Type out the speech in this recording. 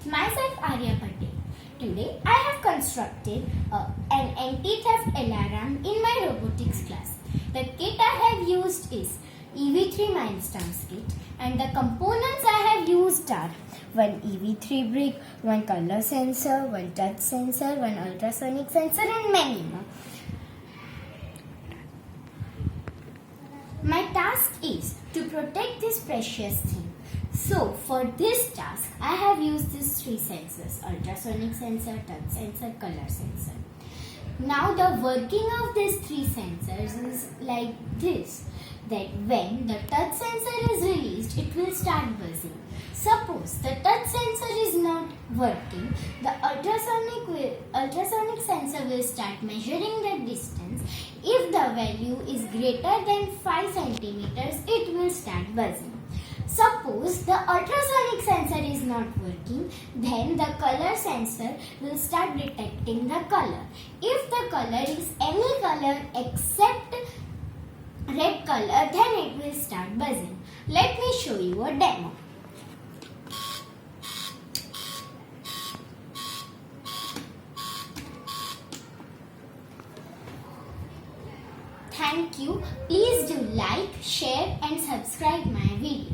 Myself Arya Patel. Today I have constructed an anti-theft alarm in my robotics class. The kit I have used is EV3 Mindstorm kit, and the components I have used are one EV3 brick, one color sensor, one touch sensor, one ultrasonic sensor and many more. My task is to protect this precious thing. So, for this task, I have used these three sensors: ultrasonic sensor, touch sensor, color sensor. Now, the working of these three sensors is like this: that when the touch sensor is released, it will start buzzing. Suppose the touch sensor is not working, the ultrasonic sensor will start measuring the distance. If the value is greater than 5 centimeters, it will start buzzing. Suppose the ultrasonic sensor is not working, then the color sensor will start detecting the color. If the color is any color except red color, then it will start buzzing. Let me show you a demo. Thank you. Please do like, share and subscribe my video.